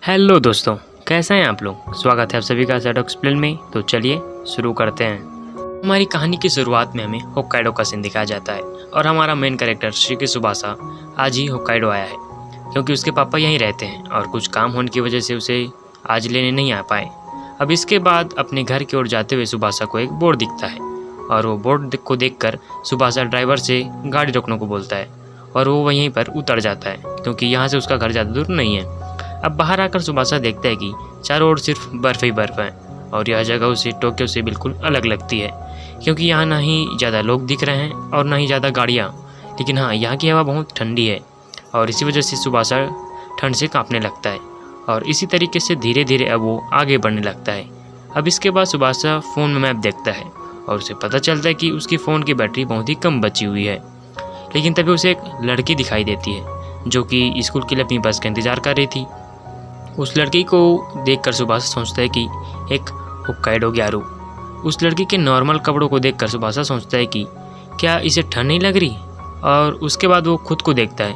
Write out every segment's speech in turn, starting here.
Hello दोस्तों, कैसे हैं आप लोग। स्वागत है आप सभी का शैडो एक्सप्लेन में। तो चलिए शुरू करते हैं। हमारी कहानी की शुरुआत में हमें होक्काइडो का सीन दिखाया जाता है और हमारा मेन कैरेक्टर शिकी सुबासा आज ही होक्काइडो आया है क्योंकि उसके पापा यहीं रहते हैं और कुछ काम होने की वजह से उसे आज लेने नहीं आ पाए। अब इसके बाद अपने घर की ओर जाते हुए सुबासा को एक बोर्ड दिखता है और वो बोर्ड को देखकर सुबासा ड्राइवर से गाड़ी रोकने को बोलता है और वो वहीं पर उतर जाता है क्योंकि यहाँ से उसका घर ज़्यादा दूर नहीं है। अब बाहर आकर सुबासा देखता है कि चारों ओर सिर्फ बर्फ़ ही बर्फ़ है और यह जगह उसे टोक्यो से बिल्कुल अलग लगती है क्योंकि यहाँ ना ही ज़्यादा लोग दिख रहे हैं और ना ही ज़्यादा गाड़ियाँ। लेकिन हाँ, यहाँ की हवा बहुत ठंडी है और इसी वजह से सुबासा ठंड से कांपने लगता है और इसी तरीके से धीरे धीरे अब वो आगे बढ़ने लगता है। अब इसके बाद सुबासा फ़ोन में मैप देखता है और उसे पता चलता है कि उसकी फ़ोन की बैटरी बहुत ही कम बची हुई है। लेकिन तभी उसे एक लड़की दिखाई देती है जो कि स्कूल के लिए अपनी बस का इंतज़ार कर रही थी। उस लड़की को देखकर सुबासा सोचता है कि एक होक्काइडो ग्यारू। उस लड़की के नॉर्मल कपड़ों को देखकर सुबासा सोचता है कि क्या इसे ठंड नहीं लग रही, और उसके बाद वो खुद को देखता है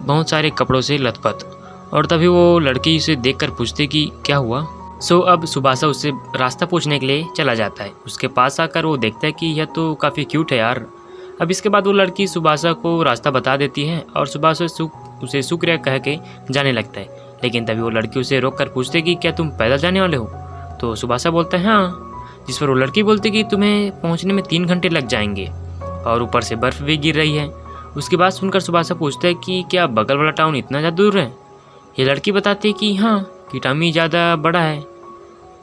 बहुत सारे कपड़ों से लथपथ। और तभी वो लड़की उसे देखकर पूछती कि क्या हुआ। अब सुबासा उससे रास्ता पूछने के लिए चला जाता है। उसके पास आकर वो देखता है कि यह तो काफ़ी क्यूट है यार। अब इसके बाद वो लड़की सुबासा को रास्ता बता देती है और सुबासा उसे शुक्रिया कह के जाने लगता है। लेकिन तभी वो लड़की उसे रोक कर पूछते कि क्या तुम पैदल जाने वाले हो। तो सुबासा बोलता है हाँ, जिस पर वो लड़की बोलती कि तुम्हें पहुंचने में 3 घंटे लग जाएंगे और ऊपर से बर्फ़ भी गिर रही है। उसकी बात सुनकर सुबासा पूछता है कि क्या बगल वाला टाउन इतना ज़्यादा दूर है। ये लड़की बताती है कि हाँ, किटामी ज़्यादा बड़ा है।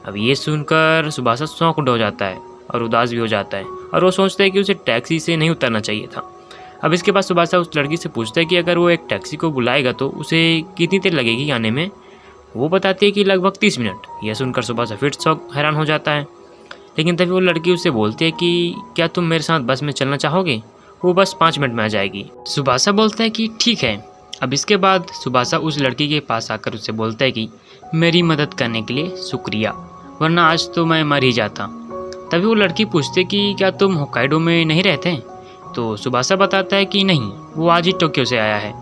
अब ये सुनकर सुबासा शॉक्ड हो जाता है और उदास भी हो जाता है और वो सोचता है कि उसे टैक्सी से नहीं उतरना चाहिए था। अब इसके बाद सुबासा उस लड़की से पूछता है कि अगर वो एक टैक्सी को बुलाएगा तो उसे कितनी देर लगेगी आने में। वो बताती है कि लगभग 30 मिनट। यह सुनकर सुबासा फिर हैरान हो जाता है। लेकिन तभी वो लड़की उससे बोलती है कि क्या तुम मेरे साथ बस में चलना चाहोगे, वो बस 5 मिनट में आ जाएगी। सुबासा बोलता है कि ठीक है। अब इसके बाद सुबासा उस लड़की के पास आकर उससे बोलता है कि मेरी मदद करने के लिए शुक्रिया, वरना आज तो मैं मर ही जाता। तभी वो लड़की पूछती है कि क्या तुम होक्काइडो में नहीं रहते। तो सुबासा बताता है कि नहीं, वो आज ही टोक्यो से आया है।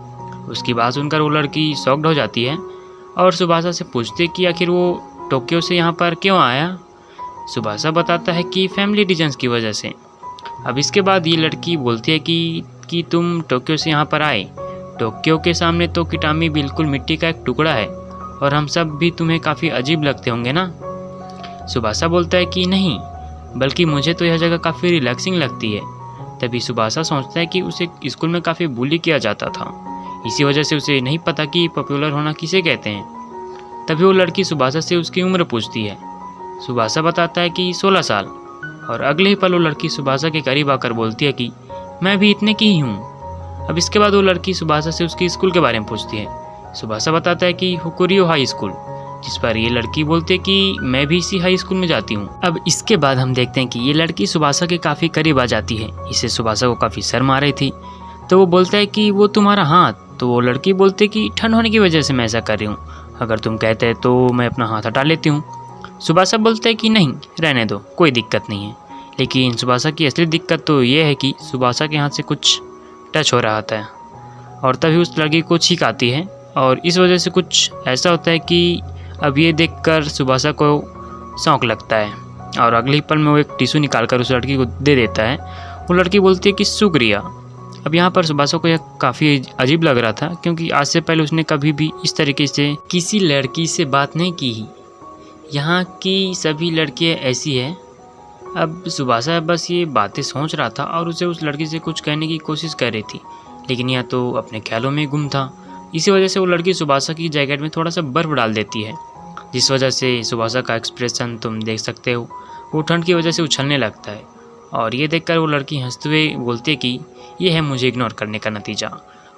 उसकी बात सुनकर वो लड़की शॉक्ड हो जाती है और सुबासा से पूछती है कि आखिर वो टोक्यो से यहाँ पर क्यों आया। सुबासा बताता है कि फैमिली रीजन्स की वजह से। अब इसके बाद ये लड़की बोलती है कि तुम टोक्यो से यहाँ पर आए। टोक्यो के सामने तो किटामी बिल्कुल मिट्टी का एक टुकड़ा है और हम सब भी तुम्हें काफ़ी अजीब लगते होंगे ना। सुबासा बोलता है कि नहीं, बल्कि मुझे तो यह जगह काफ़ी रिलैक्सिंग लगती है। तभी सुबासा सोचता है कि उसे स्कूल में काफ़ी बुली किया जाता था, इसी वजह से उसे नहीं पता कि पॉपुलर होना किसे कहते हैं। तभी वो लड़की सुबासा से उसकी उम्र पूछती है। सुबासा बताता है कि 16 साल। और अगले ही पल वो लड़की सुबासा के करीब आकर बोलती है कि मैं भी इतने की ही हूँ। अब इसके बाद वो लड़की सुबासा से उसकी स्कूल के बारे में पूछती है। सुबासा बताता है कि हुकुरियो हाई स्कूल, जिस पर ये लड़की बोलती है कि मैं भी इसी हाई स्कूल में जाती हूँ। अब इसके बाद हम देखते हैं कि ये लड़की सुबासा के काफ़ी करीब आ जाती है। इससे सुबासा को काफ़ी शर्म आ रही थी। तो वो बोलता है कि वो तुम्हारा हाथ। तो वो लड़की बोलती है कि ठंड होने की वजह से मैं ऐसा कर रही हूँ, अगर तुम कहते हैं तो मैं अपना हाथ हटा लेती हूँ। सुबासा बोलता है कि नहीं, रहने दो, कोई दिक्कत नहीं है। लेकिन सुबासा की असली दिक्कत तो ये है कि सुबासा के हाथ से कुछ टच हो रहा था और तभी उस लड़की को छींक आती है और इस वजह से कुछ ऐसा होता है कि अब ये देखकर सुबासा को शौक लगता है और अगले ही पल में वो एक टिश्यू निकालकर उस लड़की को दे देता है। वो लड़की बोलती है कि शुक्रिया। अब यहाँ पर सुबासा को यह काफ़ी अजीब लग रहा था क्योंकि आज से पहले उसने कभी भी इस तरीके से किसी लड़की से बात नहीं की ही। यहाँ की सभी लड़कियाँ ऐसी है। अब सुबासा बस ये बातें सोच रहा था और उसे उस लड़की से कुछ कहने की कोशिश कर रही थी, लेकिन यह तो अपने ख्यालों में गुम था। इसी वजह से वो लड़की सुबासा की जैकेट में थोड़ा सा बर्फ़ डाल देती है, जिस वजह से सुबासा का एक्सप्रेशन तुम देख सकते हो, वो ठंड की वजह से उछलने लगता है। और ये देखकर वो लड़की हंसते हुए बोलती है कि ये है मुझे इग्नोर करने का नतीजा।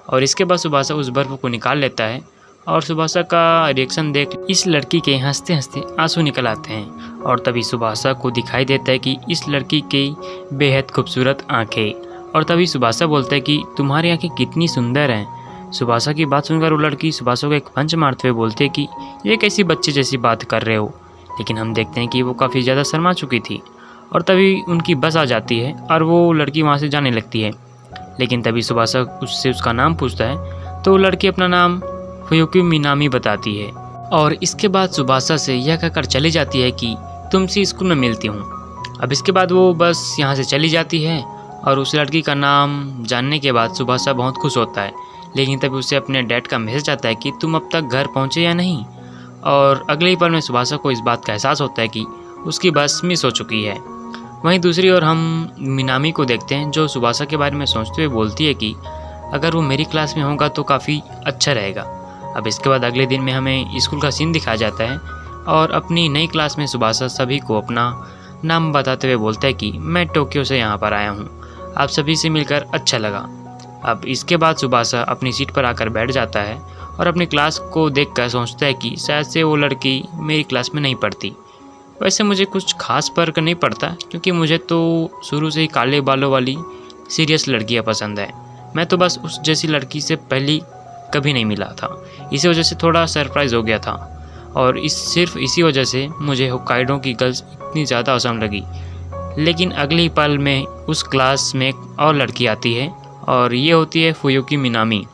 और इसके बाद सुबासा उस बर्फ़ को निकाल लेता है और सुबासा का रिएक्शन देख इस लड़की के हंसते हंसते आंसू निकल आते हैं। और तभी सुबासा को दिखाई देता है कि इस लड़की की बेहद खूबसूरत आँखें। और तभी सुबासा बोलता है कि तुम्हारी आँखें कितनी सुंदर हैं। सुबासा की बात सुनकर वो लड़की सुबासा को एक पंच मारते हुए बोलती है कि ये कैसी बच्चे जैसी बात कर रहे हो। लेकिन हम देखते हैं कि वो काफ़ी ज़्यादा शर्मा चुकी थी। और तभी उनकी बस आ जाती है और वो लड़की वहाँ से जाने लगती है। लेकिन तभी सुबासा उससे उसका नाम पूछता है तो वो लड़की अपना नाम फुयुकी मिनामी बताती है। और इसके बाद सुबासा से यह कहकर चली जाती है कि तुमसे स्कूल में मिलती हूँ। अब इसके बाद वो बस यहाँ से चली जाती है और उस लड़की का नाम जानने के बाद सुबासा बहुत खुश होता है। लेकिन तभी उसे अपने डैड का मैसेज आता है कि तुम अब तक घर पहुँचे या नहीं। और अगले ही पल में सुबासा को इस बात का एहसास होता है कि उसकी बस मिस हो चुकी है। वहीं दूसरी ओर हम मिनामी को देखते हैं, जो सुबासा के बारे में सोचते हुए बोलती है कि अगर वो मेरी क्लास में होगा तो काफ़ी अच्छा रहेगा। अब इसके बाद अगले दिन में हमें स्कूल का सीन दिखाया जाता है और अपनी नई क्लास में सुबासा सभी को अपना नाम बताते हुए बोलता है कि मैं टोक्यो से यहाँ पर आया हूँ, आप सभी से मिलकर अच्छा लगा। अब इसके बाद सुबासा अपनी सीट पर आकर बैठ जाता है और अपनी क्लास को देखकर सोचता है कि शायद से वो लड़की मेरी क्लास में नहीं पढ़ती। वैसे मुझे कुछ खास फर्क नहीं पड़ता, क्योंकि मुझे तो शुरू से ही काले बालों वाली सीरियस लड़कियाँ पसंद है। मैं तो बस उस जैसी लड़की से पहले कभी नहीं मिला था, इसी वजह से थोड़ा सरप्राइज़ हो गया था। और सिर्फ इसी वजह से मुझे होक्काइडो की गर्ल्स इतनी ज़्यादा औसम लगी। लेकिन अगले ही पल में उस क्लास में एक और लड़की आती है और ये होती है फुयुकी मिनामी।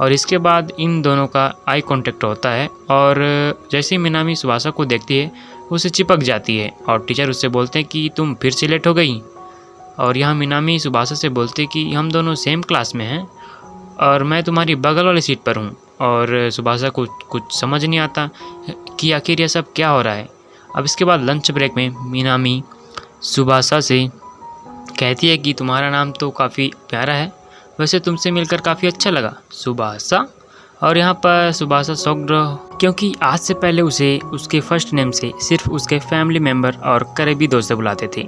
और इसके बाद इन दोनों का आई कांटेक्ट होता है और जैसे ही मिनामी सुबासा को देखती है उसे चिपक जाती है और टीचर उससे बोलते हैं कि तुम फिर से लेट हो गई। और यहाँ मिनामी सुबासा से बोलते कि हम दोनों सेम क्लास में हैं और मैं तुम्हारी बगल वाली सीट पर हूँ। और सुबासा को कुछ समझ नहीं आता कि आखिर यह सब क्या हो रहा है। अब इसके बाद लंच ब्रेक में मिनामी सुबासा से कहती है कि तुम्हारा नाम तो काफ़ी प्यारा है, वैसे तुमसे मिलकर काफ़ी अच्छा लगा सुबासा। और यहाँ पर सुबासा शॉक्ड, क्योंकि आज से पहले उसे उसके फर्स्ट नेम से सिर्फ उसके फैमिली मेम्बर और करीबी दोस्त बुलाते थे।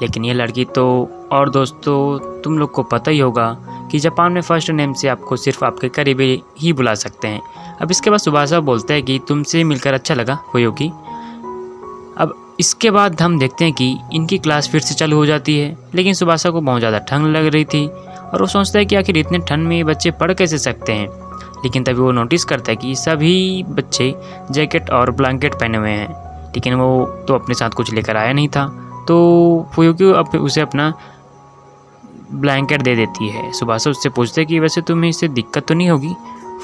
लेकिन ये लड़की तो, और दोस्तों तुम लोग को पता ही होगा कि जापान में फर्स्ट नेम से आपको सिर्फ आपके करीबी ही बुला सकते हैं। अब इसके बाद सुबासा बोलता है कि तुमसे मिलकर अच्छा लगा फुयुकी। अब इसके बाद हम देखते हैं कि इनकी क्लास फिर से चालू हो जाती है, लेकिन सुबासा को बहुत ज़्यादा ठंड लग रही थी और वो सोचता है कि आखिर इतने ठंड में बच्चे पढ़ कैसे सकते हैं। लेकिन तभी वो नोटिस करता है कि सभी बच्चे जैकेट और ब्लैंकेट पहने हुए हैं, लेकिन वो तो अपने साथ कुछ लेकर आया नहीं था। तो फुयुकी उसे अपना ब्लैंकेट दे देती है। सुबासा उससे पूछते कि वैसे तुम्हें इससे दिक्कत तो नहीं होगी।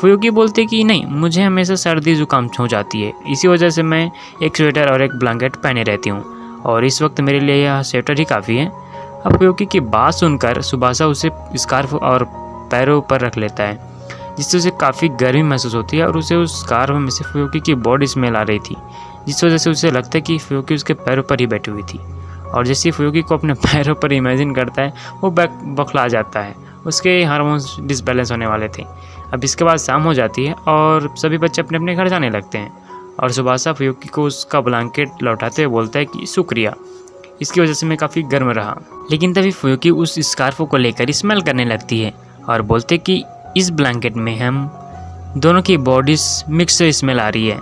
फुयुकी बोलते कि नहीं, मुझे हमेशा सर्दी ज़ुकाम हो जाती है, इसी वजह से मैं एक स्वेटर और एक ब्लैंकेट पहने रहती हूँ और इस वक्त मेरे लिए यह स्वेटर ही काफ़ी है। अब फुयुकी की बात सुनकर सुबासा उसे स्कार्फ और पैरों पर रख लेता है, जिससे उसे काफ़ी गर्मी महसूस होती है और उसे उस स्कार्फ में से फुयुकी की बॉडी स्मेल आ रही थी, जिस वजह से उसे लगता है कि फुयुकी उसके पैरों पर ही बैठी हुई थी। और जैसे फुयुकी को अपने पैरों पर इमेजिन करता है वो बौखला जाता है, उसके हार्मोन्स डिसबैलेंस होने वाले थे। अब इसके बाद शाम हो जाती है और सभी बच्चे अपने अपने घर जाने लगते हैं और सुबासा फुयुकी को उसका ब्लैंकेट लौटाते हुए बोलता है कि शुक्रिया, इसकी वजह से मैं काफ़ी गर्म रहा। लेकिन तभी फुयुकी उस स्कार्फ को लेकर स्मेल करने लगती है और बोलते कि इस ब्लैंकेट में हम दोनों की बॉडीज मिक्स स्मेल आ रही है,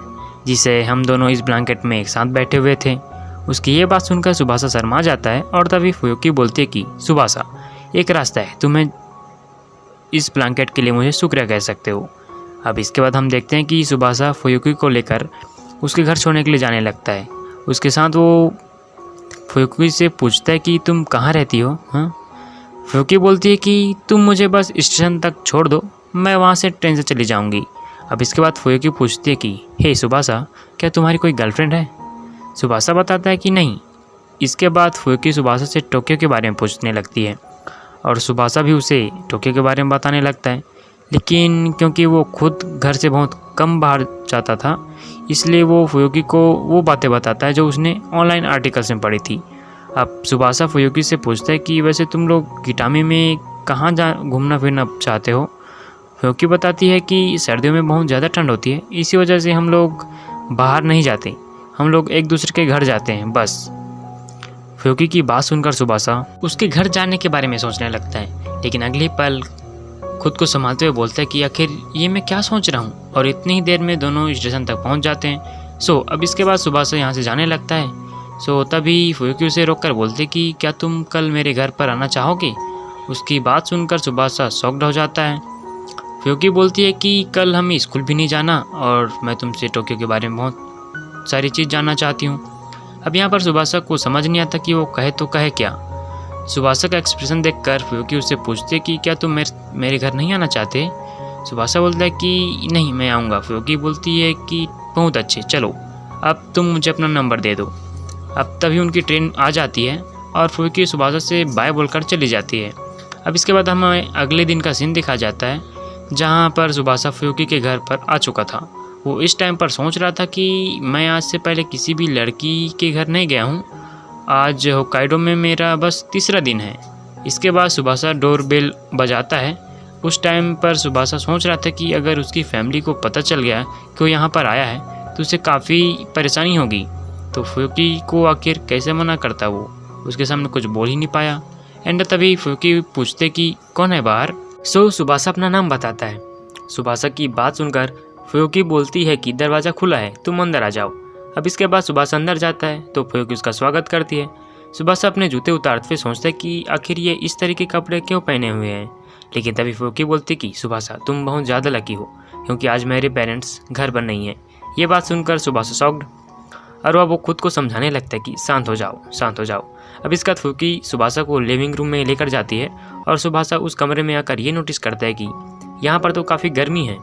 जिसे हम दोनों इस ब्लैंकेट में एक साथ बैठे हुए थे। उसकी ये बात सुनकर सुबासा शर्मा जाता है और तभी फुयुकी बोलती है कि सुबासा, एक रास्ता है, तुम्हें इस ब्लैंकेट के लिए मुझे शुक्रिया कह सकते हो। अब इसके बाद हम देखते हैं कि सुबासा फुयुकी को लेकर उसके घर छोड़ने के लिए जाने लगता है। उसके साथ वो फुयुकी से पूछता है कि तुम कहाँ रहती हो। हाँ, फुयुकी बोलती है कि तुम मुझे बस स्टेशन तक छोड़ दो, मैं वहाँ से ट्रेन से चली जाऊँगी। अब इसके बाद फुयुकी पूछती है कि हे सुबासा, क्या तुम्हारी कोई गर्लफ्रेंड है? सुबासा बताता है कि नहीं। इसके बाद फुयुकी सुबासा से टोक्यो के बारे में पूछने लगती है और सुबासा भी उसे टोक्यो के बारे में बताने लगता है। लेकिन क्योंकि वो खुद घर से बहुत कम बाहर जाता था, इसलिए वो फुयुकी को वो बातें बताता है जो उसने ऑनलाइन आर्टिकल्स में पढ़ी थी। अब सुबासा फुयुकी से पूछता है कि वैसे तुम लोग गिटामी में कहाँ घूमना फिरना चाहते हो। फुयुकी बताती है कि सर्दियों में बहुत ज़्यादा ठंड होती है, इसी वजह से हम लोग बाहर नहीं जाते, हम लोग एक दूसरे के घर जाते हैं बस। फुयुकी की बात सुनकर सुबासा उसके घर जाने के बारे में सोचने लगता है, लेकिन अगले पल खुद को संभालते हुए बोलता है कि आखिर ये मैं क्या सोच रहा हूँ। और इतनी ही देर में दोनों स्टेशन तक पहुँच जाते हैं। अब इसके बाद सुबासा यहाँ से जाने लगता है। तभी फुयुकी उसे रोककर बोलते कि क्या तुम कल मेरे घर पर आना चाहोगे। उसकी बात सुनकर सुबासा शॉक्ड हो जाता है। फुयुकी बोलती है कि कल हमें स्कूल भी नहीं जाना और मैं तुमसे टोक्यो के बारे में बहुत सारी चीज़ जानना चाहती हूँ। अब यहाँ पर सुबासा को समझ नहीं आता कि वो कहे तो कहे क्या। सुबासा का एक्सप्रेशन देखकर फुयुकी उससे पूछते कि क्या तुम मेरे घर नहीं आना चाहते। सुबासा बोलता है कि नहीं, मैं आऊँगा। फुयुकी बोलती है कि बहुत अच्छे, चलो अब तुम मुझे अपना नंबर दे दो। अब तभी उनकी ट्रेन आ जाती है और फुयुकी सुबासा से बाय बोलकर चली जाती है। अब इसके बाद हमें अगले दिन का सीन दिखा जाता है जहाँ पर सुबासा फुयुकी के घर पर आ चुका था। वो इस टाइम पर सोच रहा था कि मैं आज से पहले किसी भी लड़की के घर नहीं गया हूँ। आज होक्काइडो में मेरा बस तीसरा दिन है। इसके बाद सुबासा डोरबेल बजाता है। उस टाइम पर सुबासा सोच रहा था कि अगर उसकी फैमिली को पता चल गया कि वो यहाँ पर आया है तो उसे काफ़ी परेशानी होगी। तो फुयुकी को आखिर कैसे मना करता वो, उसके सामने कुछ बोल ही नहीं पाया। एंड तभी फुयुकी पूछते कि कौन है बाहर। सुबासा अपना नाम बताता है। सुबासा की बात सुनकर फुयुकी बोलती है कि दरवाज़ा खुला है, तुम अंदर आ जाओ। अब इसके बाद सुबासा अंदर जाता है तो फुयुकी उसका स्वागत करती है। सुबासा अपने जूते उतारते हुए सोचता है कि आखिर ये इस तरह के कपड़े क्यों पहने हुए हैं। लेकिन तभी फुयुकी बोलती कि सुबासा तुम बहुत ज़्यादा लकी हो क्योंकि आज मेरे पेरेंट्स घर पर नहीं है। ये बात सुनकर सुबासा शॉक्ड और वह वो खुद को समझाने लगता है कि शांत हो जाओ, शांत हो जाओ। अब इसके बाद फुयुकी सुबासा को लिविंग रूम में लेकर जाती है और सुबासा उस कमरे में आकर ये नोटिस करता है कि यहाँ पर तो काफ़ी गर्मी है।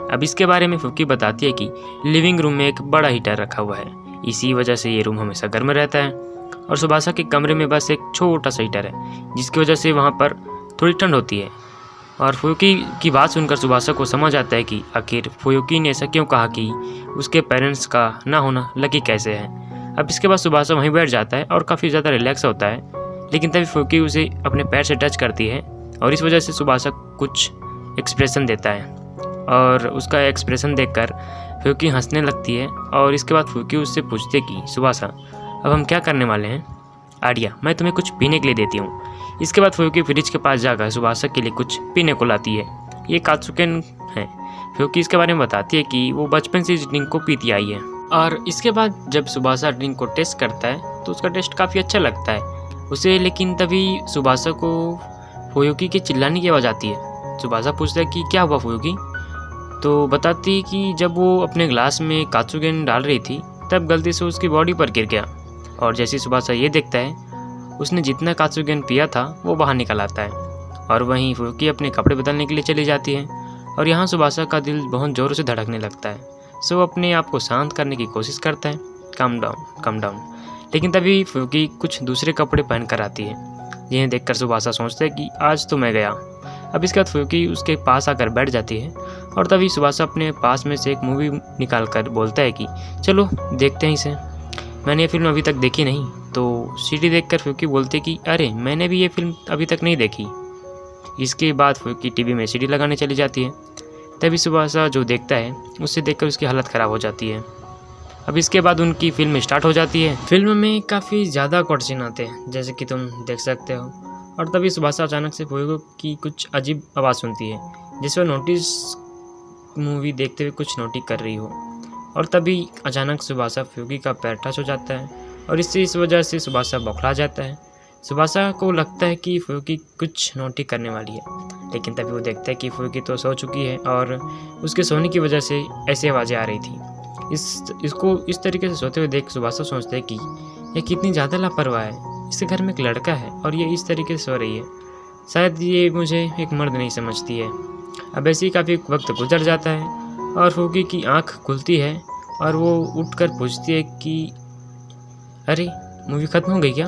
अब इसके बारे में फुयुकी बताती है कि लिविंग रूम में एक बड़ा हीटर रखा हुआ है, इसी वजह से ये रूम हमेशा गर्म रहता है। और सुबासा के कमरे में बस एक छोटा सा हीटर है जिसकी वजह से वहाँ पर थोड़ी ठंड होती है। और फुयुकी की बात सुनकर सुबासा को समझ आता है कि आखिर फुयुकी ने ऐसा क्यों कहा कि उसके पेरेंट्स का ना होना लकी कैसे है। अब इसके बाद सुबासा वहीं बैठ जाता है और काफ़ी ज़्यादा रिलैक्स होता है। लेकिन तभी फुयुकी उसे अपने पैर से टच करती है और इस वजह से सुबासा कुछ एक्सप्रेशन देता है और उसका एक्सप्रेशन देखकर फुयुकी हंसने लगती है। और इसके बाद फुयुकी उससे पूछती है कि सुबासा अब हम क्या करने वाले हैं। आर्या, मैं तुम्हें कुछ पीने के लिए देती हूँ। इसके बाद फुयुकी फ्रिज के पास जाकर सुबासा के लिए कुछ पीने को लाती है। ये कात्सुकेन है। फुयुकी इसके बारे में बताती है कि वो बचपन से इस ड्रिंक को पीती आई है। और इसके बाद जब सुबासा ड्रिंक को टेस्ट करता है तो उसका टेस्ट काफ़ी अच्छा लगता है उसे। लेकिन तभी सुबासा को फुयुकी के चिल्लाने की आवाज़ आती है। सुबासा पूछता है कि क्या हुआ फुयुकी। तो बताती है कि जब वो अपने ग्लास में कात्सुकेन डाल रही थी तब गलती से उसकी बॉडी पर गिर गया। और जैसे सुबासा ये देखता है उसने जितना कात्सुकेन पिया था वो बाहर निकल आता है। और वहीं फुयुकी अपने कपड़े बदलने के लिए चली जाती है। और यहाँ सुबासा का दिल बहुत ज़ोरों से धड़कने लगता है। सो वो अपने आप को शांत करने की कोशिश करता है, कम डाउन कम डाउन। लेकिन तभी फुयुकी कुछ दूसरे कपड़े पहन कर आती है जिन्हें देखकर सुबासा सोचता है कि आज तो मैं गया। अब इसके बाद फुयुकी उसके पास आकर बैठ जाती है और तभी सुबासा अपने पास में से एक मूवी निकाल कर बोलता है कि चलो देखते हैं इसे, मैंने ये फिल्म अभी तक देखी नहीं। तो सीडी देखकर फुयुकी बोलती है कि अरे मैंने भी ये फिल्म अभी तक नहीं देखी। इसके बाद फुयुकी टीवी में सीडी लगाने चली जाती है। तभी सुबासा जो देखता है उससे देखकर उसकी हालत ख़राब हो जाती है। अब इसके बाद उनकी फिल्म स्टार्ट हो जाती है। फिल्म में काफ़ी ज़्यादा कट सीन आते हैं जैसे कि तुम देख सकते हो। और तभी सुबासा अचानक से फुयुकी की कुछ अजीब आवाज़ सुनती है जिस पर नोटिस मूवी देखते हुए कुछ नोटिस कर रही हो। और तभी अचानक सुबासा फुयुकी का पैर टच हो जाता है और इस वजह से सुबासा बौखला जाता है। सुबासा को लगता है कि फुयुकी कुछ नोटिस करने वाली है। लेकिन तभी वो देखता है कि फुयुकी तो सो चुकी है और उसके सोने की वजह से ऐसी आवाज़ें आ रही थी। इसको इस तरीके से सोते हुए देख सुबासा सोचते हैं कि ये कितनी ज़्यादा लापरवाह है। इसके घर में एक लड़का है और ये इस तरीके से सो रही है। शायद ये मुझे एक मर्द नहीं समझती है। अब ऐसे ही काफ़ी वक्त गुजर जाता है और फुयुकी की आंख खुलती है और वो उठकर पूछती है कि अरे मूवी ख़त्म हो गई क्या।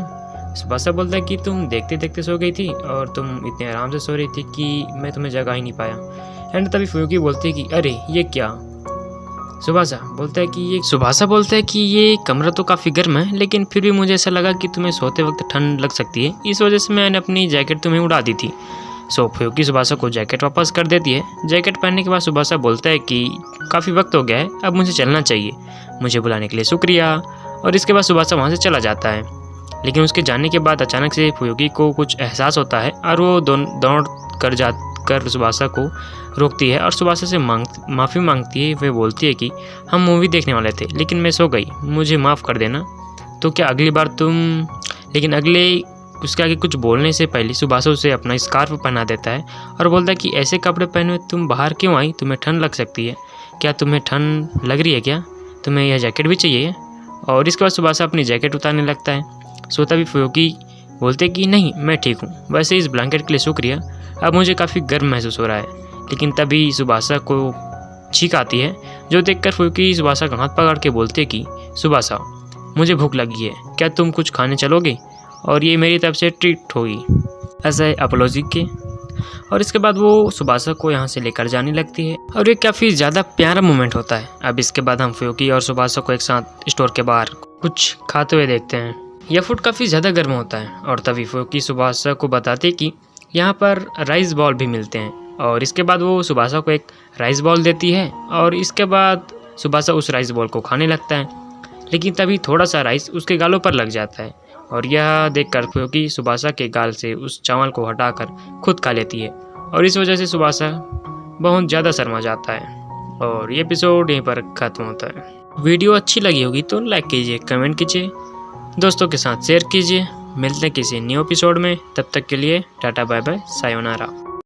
सुबासा बोलता है कि तुम देखते देखते सो गई थी और तुम इतने आराम से सो रही थी कि मैं तुम्हें जगा ही नहीं पाया। एंड तभी फुयुकी बोलती है कि अरे ये क्या। सुबासा बोलता है कि ये कमरा तो काफ़ी गर्म है लेकिन फिर भी मुझे ऐसा लगा कि तुम्हें सोते वक्त ठंड लग सकती है, इस वजह से मैंने अपनी जैकेट तुम्हें उड़ा दी थी। सो फुयुकी सुबासा को जैकेट वापस कर देती है। जैकेट पहनने के बाद सुबासा बोलता है कि काफ़ी वक्त हो गया है, अब मुझे चलना चाहिए, मुझे बुलाने के लिए शुक्रिया। और इसके बाद सुबासा वहाँ से चला जाता है। लेकिन उसके जाने के बाद अचानक से फुयुकी को कुछ एहसास होता है और वो दौड़ कर सुबासा को रोकती है और सुबासा से माफ़ी मांगती है। वे बोलती है कि हम मूवी देखने वाले थे लेकिन मैं सो गई, मुझे माफ़ कर देना। तो क्या अगली बार तुम। लेकिन उसके आगे कुछ बोलने से पहले सुबासा उसे अपना स्कार्फ पहना देता है और बोलता है कि ऐसे कपड़े पहने हुए तुम बाहर क्यों आई, तुम्हें ठंड लग सकती है। क्या तुम्हें ठंड लग रही है क्या, तुम्हें यह जैकेट भी चाहिए। और इसके बाद सुबासा अपनी जैकेट उतारने लगता है। सोता भी फुयुकी बोलते कि नहीं मैं ठीक हूँ, वैसे इस ब्लैंकेट के लिए शुक्रिया, अब मुझे काफ़ी गर्म महसूस हो रहा है। लेकिन तभी सुबासा को छींक आती है, जो देखकर फुयुकी सुबासा का हाथ पकड़ के बोलते कि सुबासा, मुझे भूख लगी है, क्या तुम कुछ खाने चलोगे? और ये मेरी तरफ से ट्रीट होगी, ऐसा अपोलॉजी के। और इसके बाद वो सुबासा को यहाँ से लेकर जाने लगती है और ये काफ़ी ज़्यादा प्यारा मोमेंट होता है। अब इसके बाद हम फुयुकी और सुबासा को एक साथ स्टोर के बाहर कुछ खाते हुए देखते हैं। यह फूड काफ़ी ज़्यादा गर्म होता है और तभी फुयुकी सुबासा को बताते कि यहाँ पर राइस बॉल भी मिलते हैं। और इसके बाद वो सुबासा को एक राइस बॉल देती है और इसके बाद सुबासा उस राइस बॉल को खाने लगता है, लेकिन तभी थोड़ा सा राइस उसके गालों पर लग जाता है और यह देखकर फुयुकी सुबासा के गाल से उस चावल को हटाकर खुद खा लेती है और इस वजह से सुबासा बहुत ज़्यादा शर्मा जाता है और ये एपिसोड यहीं पर ख़त्म होता है। वीडियो अच्छी लगी होगी तो लाइक कीजिए, कमेंट कीजिए, दोस्तों के साथ शेयर कीजिए। मिलते हैं किसी न्यू एपिसोड में, तब तक के लिए टाटा बाय बाय सायोनारा।